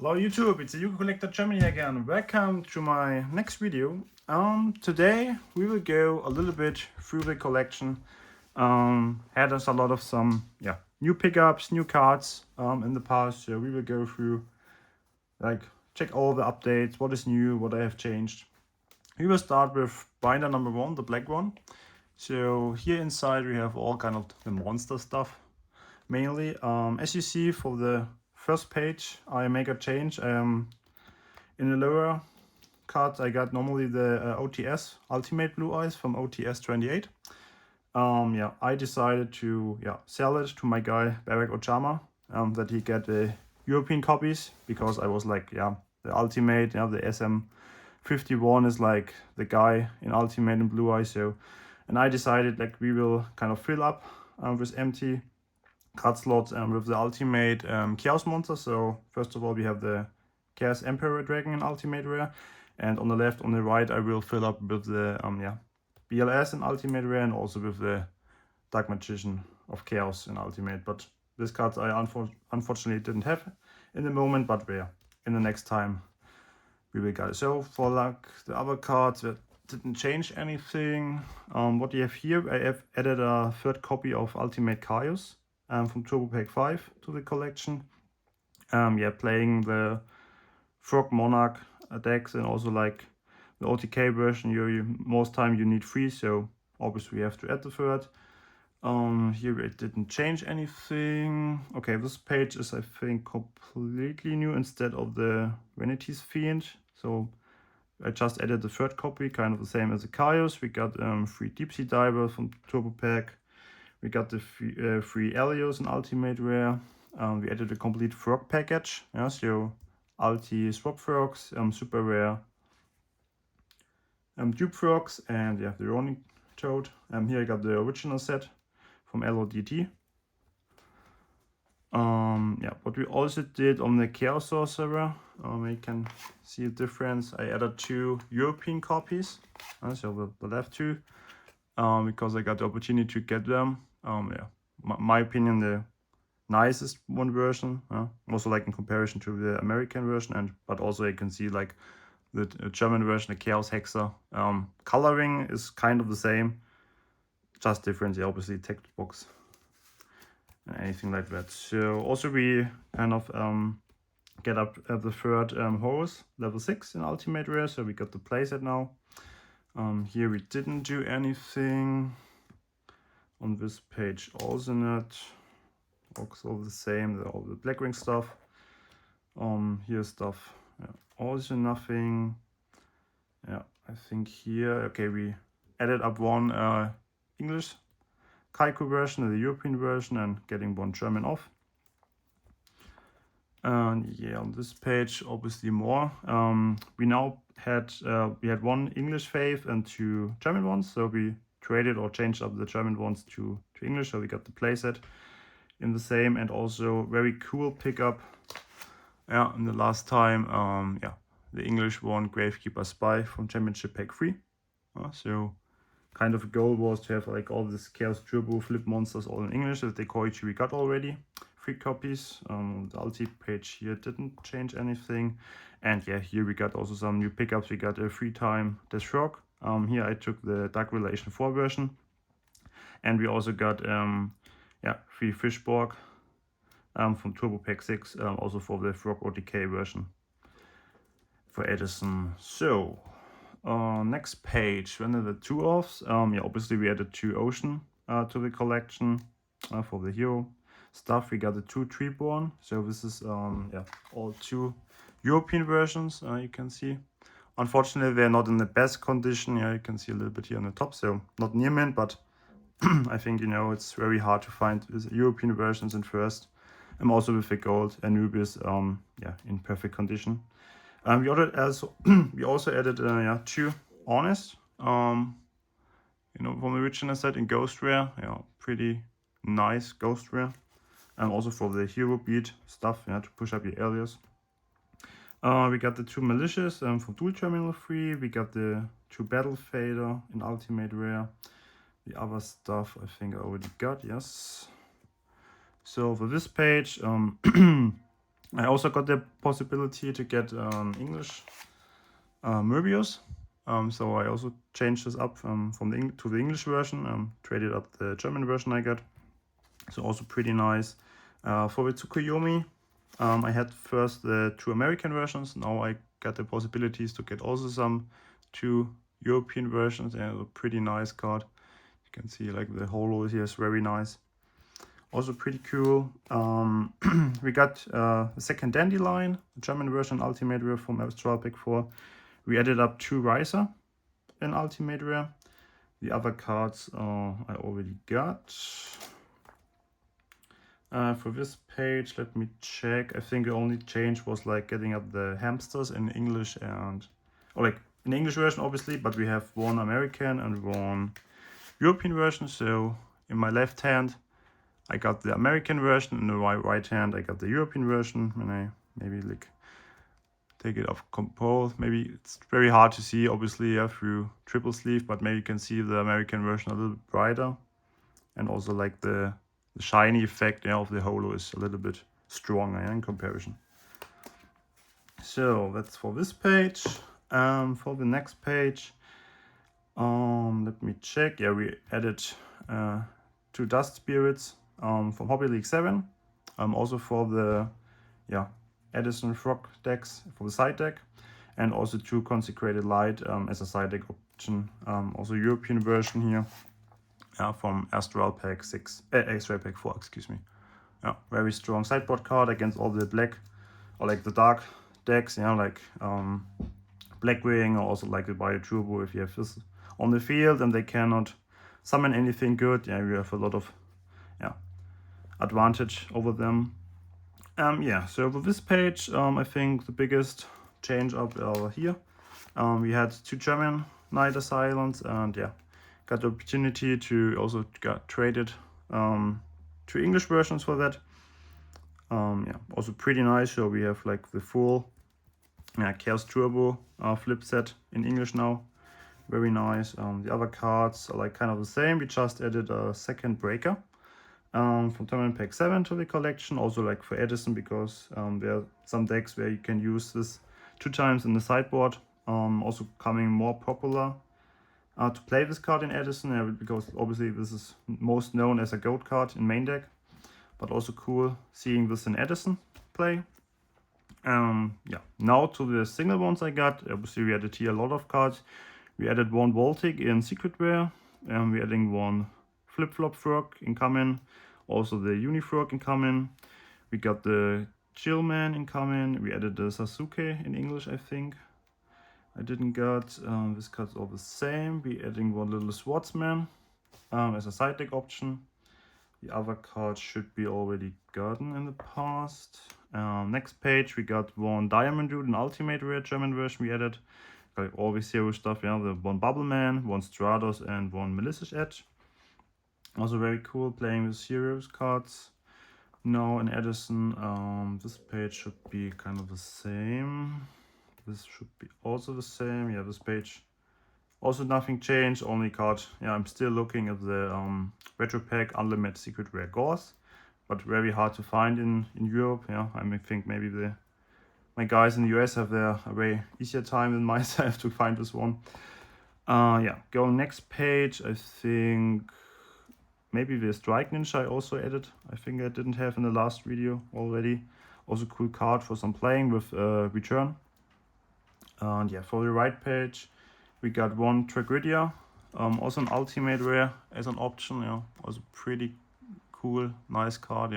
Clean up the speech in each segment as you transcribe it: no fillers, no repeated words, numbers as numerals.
Hello YouTube, it's a Yuko Collector Germany again. Welcome to my next video. Today we will go a little bit through the collection. Had us a lot of new pickups, new cards in the past. So we will go through, check all the updates, what is new, what I have changed. We will start with binder number 1, the black one. So here inside we have all kind of the monster stuff. Mainly, as you see for the first page, I make a change. In the lower cards, I got normally the OTS Ultimate Blue Eyes from OTS 28. I decided to sell it to my guy Barack Ochama, that he get the European copies, because I was like, the Ultimate, the SM51 is like the guy in Ultimate and Blue Eyes. So, and I decided like we will kind of fill up with empty card slots with the Ultimate Chaos Monster. So first of all we have the Chaos Emperor Dragon in Ultimate Rare, and on the left, on the right, I will fill up with the BLS in Ultimate Rare, and also with the Dark Magician of Chaos in Ultimate. But this cards I unfortunately didn't have in the moment, but in the next time we will get it. So for like the other cards that didn't change anything, what you have here, I have added a third copy of Ultimate Chaos from Turbo Pack 5 to the collection. Playing the Frog Monarch decks, and also like the OTK version, you most time you need 3, so obviously you have to add the third. Here it didn't change anything. Okay, this page is I think completely new instead of the Vanity's Fiend. So I just added the third copy, kind of the same as the Chaos. We got 3 Deep Sea Divers from Turbo Pack. We got the 3 Elios in Ultimate Rare. We added a complete frog package. So Ulti Swap Frogs, Super Rare Dupe Frogs, and the Ronin Toad. Here I got the original set from LODT. What we also did on the Chaos Sorcerer, you can see the difference. I added 2 European copies, so the left 2, because I got the opportunity to get them. My opinion, the nicest one version, also like in comparison to the American version, but also you can see like the German version, the Chaos Hexer. Coloring is kind of the same, just different, obviously text box and anything like that. So also we kind of get up at the third Horus level 6 in Ultimate Rare, so we got the playset now. Here we didn't do anything. On this page also not, also the same, all the Black Ring stuff. Here stuff, also nothing. I think here, okay, we added up 1 English Kaiku version, the European version, and getting 1 German off. And on this page obviously more. We now had 1 English Faith and 2 German ones, so we traded or changed up the German ones to English, so we got the playset in the same. And also very cool pickup in the last time, the English one, Gravekeeper Spy from Championship Pack 3. So kind of a goal was to have like all this Chaos Turbo flip monsters all in English. The Decoichi we got already 3 copies. The Ulti page here didn't change anything, and here we got also some new pickups. We got a 3-time Death Rock. Here I took the Dark Relation 4 version, and we also got 3 Fishborg from Turbo Pack 6, also for the Frog OTK version for Edison. So next page, when are the 2 offs? Obviously we added 2 Ocean to the collection for the hero stuff. We got the 2 Treeborn, so this is all 2 European versions, you can see. Unfortunately, they're not in the best condition. You can see a little bit here on the top, so not near mint, but I think, it's very hard to find European versions in first. And also with the gold Anubis, in perfect condition. We also added 2 Honest, from the original set in Ghost Rare. Pretty nice Ghost Rare. And also for the Hero Beat stuff, to push up your alias. We got the 2 Malicious from Dual Terminal 3. We got the 2 Battle Fader in Ultimate Rare. The other stuff I think I already got, yes. So for this page, I also got the possibility to get English Möbius. So I also changed this up from to the English version, traded up the German version I got. So also pretty nice. For the Tsukuyomi, I had first the 2 American versions. Now I got the possibilities to get also some 2 European versions. And a pretty nice card. You can see like the holo here is very nice. Also pretty cool. We got the second Dandelion, the German version Ultimate Rare from Astral Pack 4. We added up 2 Riser in Ultimate Rare. The other cards I already got. For this page, let me check. I think the only change was like getting up the hamsters in English and, or like in the English version obviously, but we have 1 American and 1 European version. So in my left hand, I got the American version, in the right hand I got the European version. And I maybe like take it off compose. Maybe it's very hard to see obviously through triple sleeve, but maybe you can see the American version a little bit brighter. And also like the shiny effect of the holo is a little bit stronger in comparison. So that's for this page. For the next page, let me check. Yeah, we added 2 Dust Spirits from Hobby League 7. Also for the Edison Frog decks for the side deck, and also 2 Consecrated Light as a side deck option. Also European version here. From Astral Pack 6, Astral Pack 4, excuse me. Yeah, very strong sideboard card against all the black or like the dark decks, like Blackwing, or also like the Bio Turbo. If you have this on the field and they cannot summon anything good, you have a lot of advantage over them. So for this page, I think the biggest change up here. We had 2 German Night Asylums, and got the opportunity to also get traded 2 English versions for that. Also pretty nice. So we have like the full Chaos Turbo flip set in English now. Very nice. The other cards are like kind of the same. We just added a second breaker from Tournament Pack 7 to the collection. Also like for Edison, because there are some decks where you can use this 2 times in the sideboard. Also coming more popular to play this card in Edison, because obviously this is most known as a goat card in main deck, but also cool seeing this in Edison play. Now to the single ones I got. Obviously we added here a lot of cards. We added 1 Voltic in Secret Rare, and we're adding 1 Flip Flop Frog incoming, also the Unifrog incoming. We got the Chillman incoming. We added the Sasuke in English, I think. I didn't get this card's all the same. We're adding 1 little Swordsman as a side deck option. The other cards should be already gotten in the past. Next page, we got 1 Diamond Dude in Ultimate Rare German version. We added like all this hero stuff. The 1 Bubbleman, 1 Stratos, and 1 Malicious Edge. Also very cool playing with heroes cards. Now in Edison, this page should be kind of the same. This should be also the same. This page also nothing changed, only card. I'm still looking at the Retro Pack Unlimited Secret Rare Gauze, but very hard to find in Europe. I think maybe my guys in the US have a way easier time than myself to find this one. Going next page, I think maybe the Strike Ninja I also added. I think I didn't have in the last video already. Also cool card for some playing with return. And for the right page, we got 1 Tragridia, also an Ultimate Rare as an option. Also pretty cool, nice card.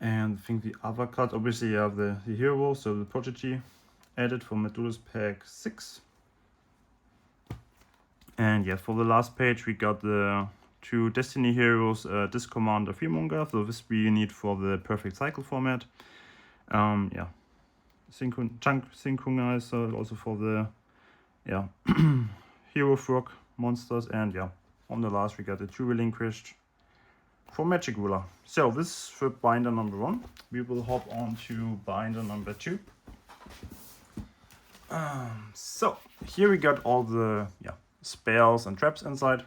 And I think the other cards, obviously you have the hero, so the Prodigy added from Medulla's Pack 6. And for the last page, we got the 2 Destiny Heroes, Disc Commander Fearmonger. So this we need for the Perfect Cycle format. Chunk Synchronizer also for the Hero Frog monsters. And on the last we got the 2 Relinquished for Magic Ruler. So this is for binder number 1. We will hop on to binder number 2. So here we got all the spells and traps inside.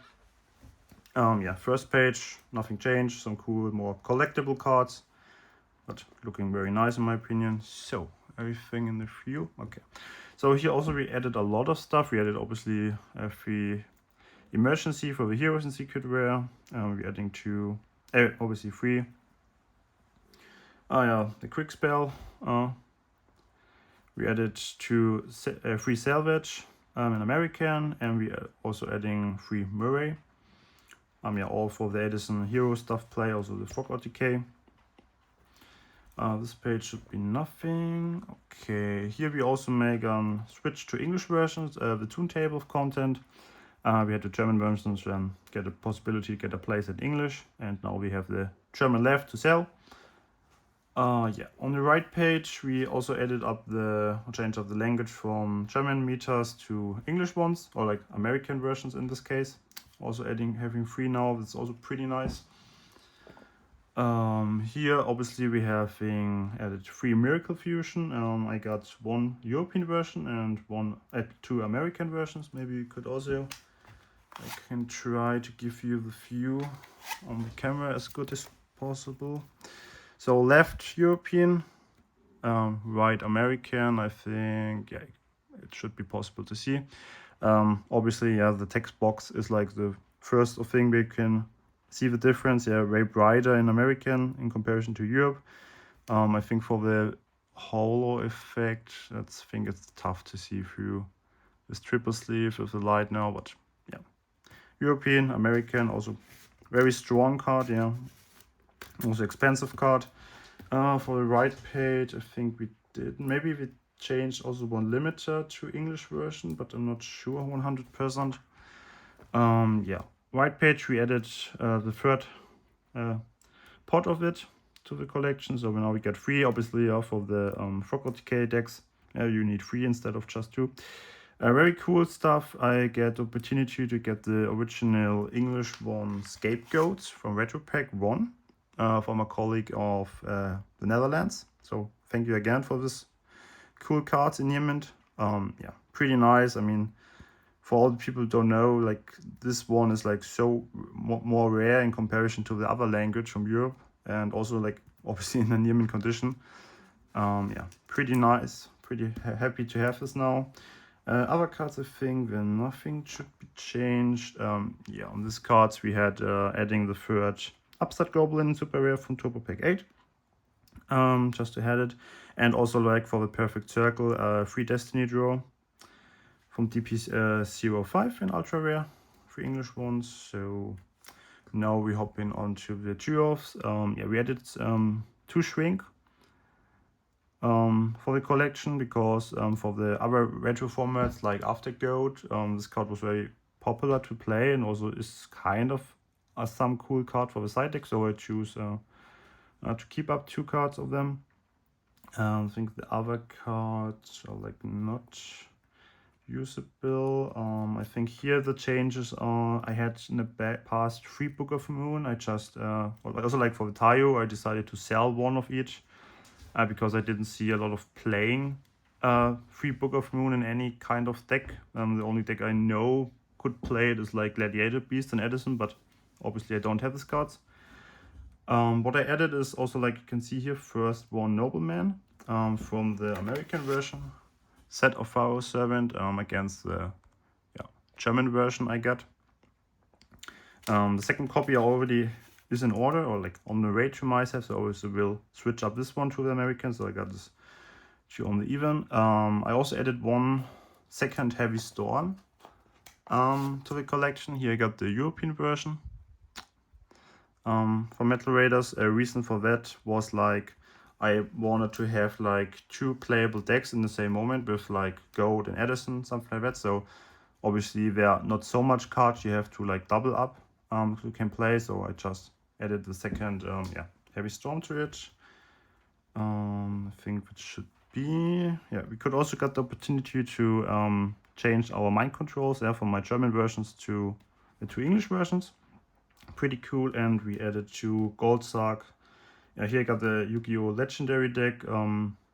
First page, nothing changed. Some cool, more collectible cards. but looking very nice in my opinion. So everything in the view. Okay, so here also we added a lot of stuff. We added obviously a free emergency for the heroes in secret rare. We're adding two, obviously free. The quick spell. We added two free salvage in American, and we are also adding free Murray. All for the Edison hero stuff play, also the Fog OTK. This page should be nothing. Okay, here we also make switch to English versions, the tune table of content. We had the German versions and get a possibility to get a place in English, and now we have the German left to sell. On the right page we also added up changed up the language from German meters to English ones, or like American versions in this case. Also having free now, that's also pretty nice. Here obviously we have added free Miracle Fusion. I got one European version and two American versions. Maybe you could also, I can try to give you the view on the camera as good as possible. So left European, right American. I think it should be possible to see. Obviously, the text box is like the first thing we can see the difference. Way brighter in American in comparison to Europe. I think for the holo effect, I think it's tough to see through this triple sleeve with the light now, but yeah. European, American, also very strong card, also expensive card. For the right page, I think we did, maybe we changed also one limiter to English version, but I'm not sure 100%. Right page we added the third pot of it to the collection, so now we get 3 obviously for the Frog OTK decks. You need 3 instead of just 2. Very cool stuff. I get the opportunity to get the original English one Scapegoats from Retro Pack 1 from a colleague of the Netherlands. So thank you again for this cool cards in Yemen. Pretty nice. I mean, for all the people who don't know, like this one is like so more rare in comparison to the other language from Europe, and also like obviously in a Yemen condition. Pretty nice. Pretty happy to have this now. Other cards, I think nothing should be changed. On these cards we had adding the third Upstart Goblin super rare from Turbo Pack 8. Just to have it. And also like for the Perfect Circle, free Destiny draw from DP05 in ultra rare, 3 English ones. So now we're hopping onto the duos. We added 2 shrink for the collection, because for the other retro formats like Aftergoat, this card was very popular to play and also is kind of some cool card for the side deck, so I choose to keep up 2 cards of them. I think the other cards are like not usable. I think here the changes are, I had in the past 3 Book of Moon. I just also like for the Tayo, I decided to sell 1 of each because I didn't see a lot of playing 3 Book of Moon in any kind of deck. The only deck I know could play it is like Gladiator Beast and Edison, but obviously I don't have these cards. What I added is also, like you can see here, first one Nobleman from the American version, set of Pharaoh Servant against the German version I got. The second copy already is in order, or like on the way to myself, so I also will switch up this one to the American, so I got this 2 on the even. I also added 1 second Heavy Storm to the collection. Here I got the European version. For Metal Raiders, a reason for that was like I wanted to have like 2 playable decks in the same moment with like Gold and Edison, something like that. So obviously there are not so much cards you have to like double up you can play. So I just added the second Heavy Storm to it. I think it should be, we could also get the opportunity to change our mind controls from my German versions to the 2 English versions. Pretty cool. And we added 2 Gold Sark. Here I got the Yu-Gi-Oh! Legendary deck.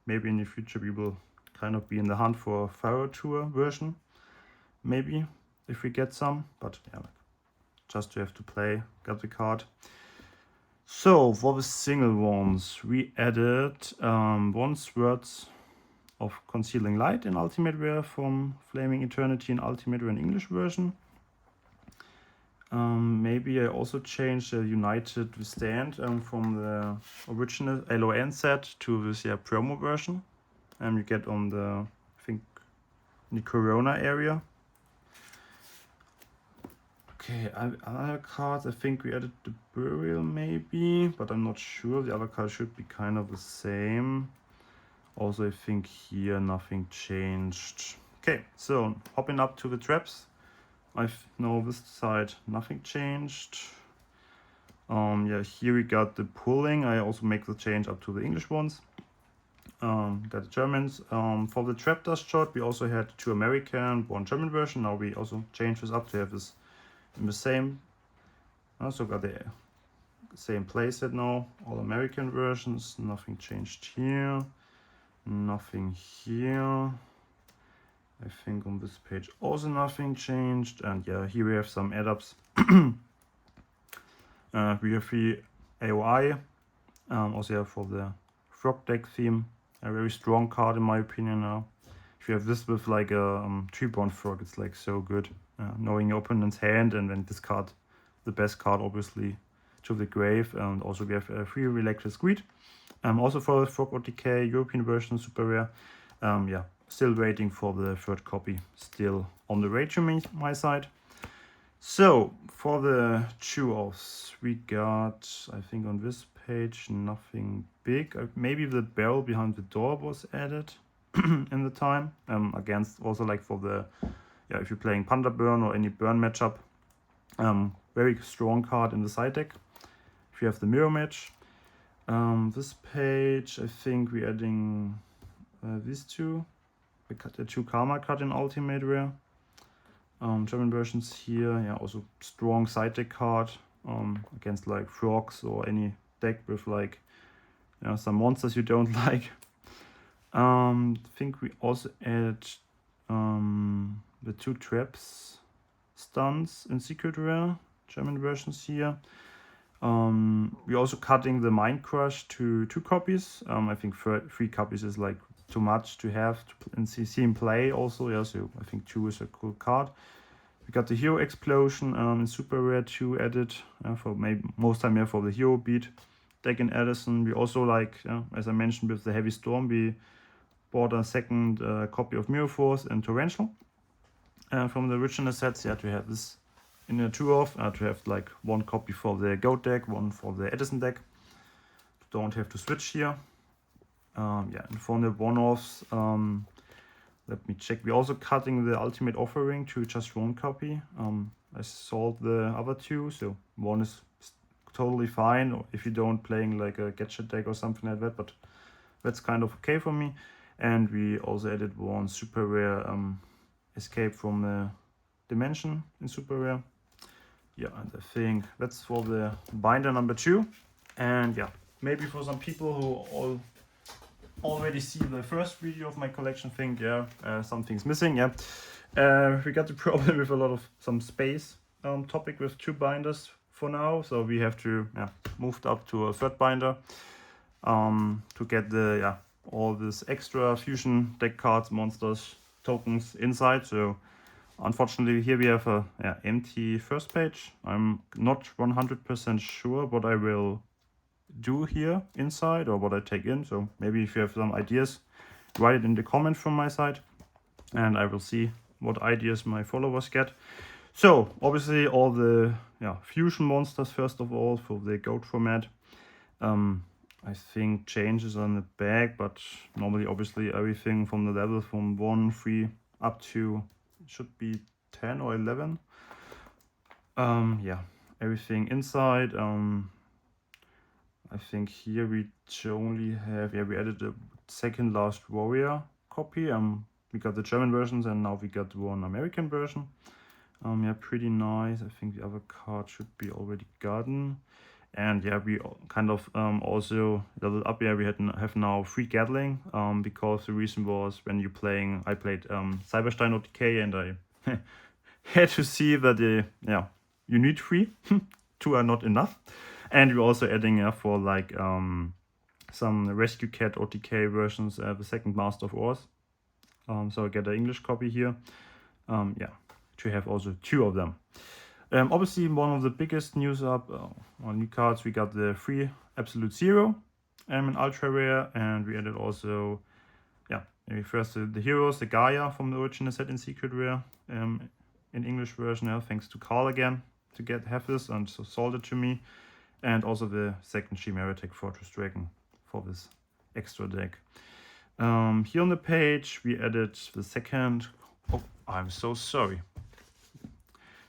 Maybe in the future we will kind of be in the hunt for a Pharaoh Tour version. Maybe, if we get some. But just to have to play, got the card. So for the single ones, we added once words of Concealing Light in Ultimate Rare from Flaming Eternity in Ultimate Rare in English version. Maybe I also changed the United Withstand from the original LON set to this promo version. You get on the, I think, in the Corona area. Okay, other cards, I think we added the Burial maybe, but I'm not sure. The other cards should be kind of the same. Also, I think here nothing changed. Okay, so hopping up to the traps. I know this side nothing changed. Yeah, here we got the pulling. I also make the change up to the English ones. Got the Germans. For the trap dust shot, we also had 2 American, 1 German version. Now we also changed this up to have this in the same. Also got the same playset now. All American versions. Nothing changed here. Nothing here. I think on this page also nothing changed. And yeah, here we have some add-ups. We have 3 AOI. Also have for the frog deck theme. A very strong card in my opinion now. If you have this with like a 3-bond frog, it's like so good. Knowing your opponent's hand and then discard the best card obviously to the grave. And also we have 3 Electric Greed. Also for the Frog OTK European version, super rare. Yeah, still waiting for the 3rd copy. Still on the way to my side. So for the chew-offs, we got, I think on this page, nothing big. Maybe the barrel behind the door was added in the time. Against also like for the, yeah, if you're playing Panda Burn or any burn matchup. Very strong card in the side deck. If you have the mirror match. This page, I think we're adding these 2. We got the 2 Karma card in Ultimate Rare. German versions here, yeah, also strong side deck card against like frogs or any deck with like, you know, some monsters you don't like. I think we also added the 2 traps stuns in Secret Rare, German versions here. We're also cutting the Mind Crush to 2 copies. I think 3 copies is like too much to have and see him play also. Yeah, so I think 2 is a cool card. We got the Hero Explosion in Super Rare 2 added for maybe most time for the Hero Beat deck in Edison. We also like, as I mentioned with the Heavy Storm, we bought a 2nd copy of Mirror Force and Torrential from the original sets. Yeah, to have this in a 2-off, to have like 1 copy for the Goat deck, 1 for the Edison deck. Don't have to switch here. Yeah, and for the 1-offs, let me check. We're also cutting the Ultimate Offering to just 1 copy. I sold the other 2, so 1 is totally fine, or if you don't playing like a gadget deck or something like that, but that's kind of okay for me. And we also added 1 super rare Escape from the Dimension in super rare. Yeah, and I think that's for the binder number 2. And yeah, maybe for some people who already see the first video of my collection think, yeah, something's missing. Yeah, we got the problem with a lot of some space topic with 2 binders for now, so we have to moved up to a 3rd binder to get the all this extra fusion deck cards, monsters, tokens inside. So unfortunately here we have a empty first page. I'm not 100% sure what I will do here inside or what I take in, so maybe if you have some ideas, write it in the comment from my side and I will see what ideas my followers get. So obviously all the fusion monsters first of all for the goat format. I think changes on the back, but normally obviously everything from the level from 1, 3 up to should be 10 or 11. Yeah, everything inside. I think here we only have, we added a 2nd Last Warrior copy. We got the German versions and now we got 1 American version. Yeah, pretty nice. I think the other card should be already gotten. And yeah, we kind of also leveled up. Yeah, we have now 3 Gatling because the reason was when you're playing, I played Cyberstein OTK and I had to see that you need 3. 2 are not enough. And we're also adding for like some Rescue Cat OTK versions, the second Master of Oz. So I get an English copy here. Yeah, to have also 2 of them. Obviously, one of the biggest news up on new cards, we got the free Absolute Zero in Ultra Rare, and we added also, yeah, maybe first the heroes, the Gaia from the original set in Secret Rare in English version. Thanks to Carl again to have this and so sold it to me, and also the second Chimera Tech Fortress Dragon for this extra deck. Here on the page, we added the second. Oh, I'm so sorry.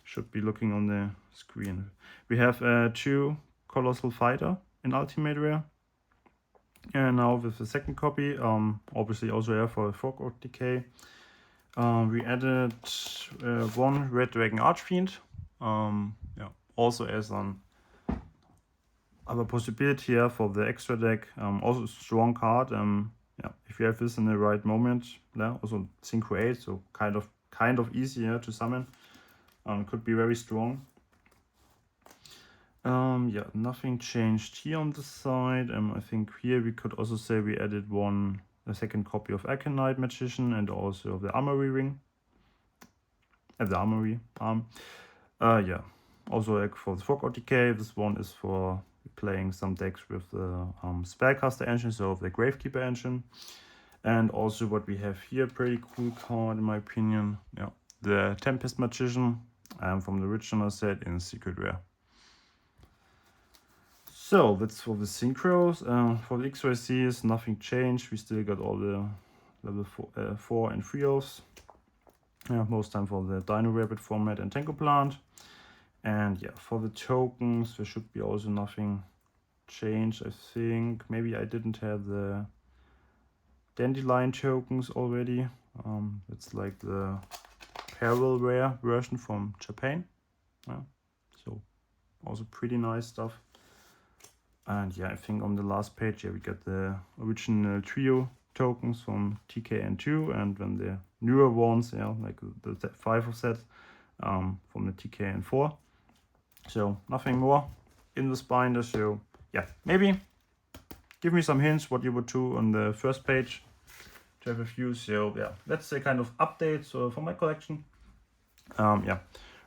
Should be looking on the screen. We have 2 Colossal Fighter in Ultimate Rare. And now with the second copy, obviously also for Frog OTK, we added 1 Red Dragon Archfiend. Yeah, also as an other possibility here for the extra deck. Also a strong card. Yeah, if you have this in the right moment, yeah, also Synchro 8, so kind of easier to summon. Could be very strong. Yeah, nothing changed here on the side. I think here we could also say we added a second copy of Aconite Magician and also the Armory Ring. The Armory arm. Yeah, also like for the Frog OTK, this one is for playing some decks with the Spellcaster engine, so the Gravekeeper engine. And also what we have here, pretty cool card in my opinion. Yeah, the Tempest Magician from the original set in Secret Rare. So that's for the synchros. For the XYZs, nothing changed. We still got all the level 4 and 3-0s. Most time for the Dino Rabbit format and Tango Plant. And yeah, for the tokens, there should be also nothing changed, I think. Maybe I didn't have the Dandelion tokens already. It's like the Parallel Rare version from Japan. So also pretty nice stuff. And yeah, I think on the last page, yeah, we got the original trio tokens from TKN2, and then the newer ones, yeah, like the 5 of set from the TKN4. So nothing more in this binder. So yeah, maybe give me some hints what you would do on the first page to have a view. So yeah, that's a kind of update for my collection. Yeah,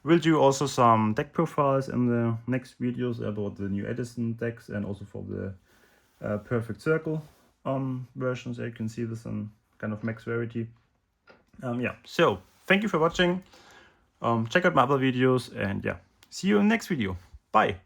we'll do also some deck profiles in the next videos about the new Edison decks, and also for the Perfect Circle versions. You can see this in kind of max rarity. Yeah, so thank you for watching. Check out my other videos, and yeah, see you in the next video. Bye.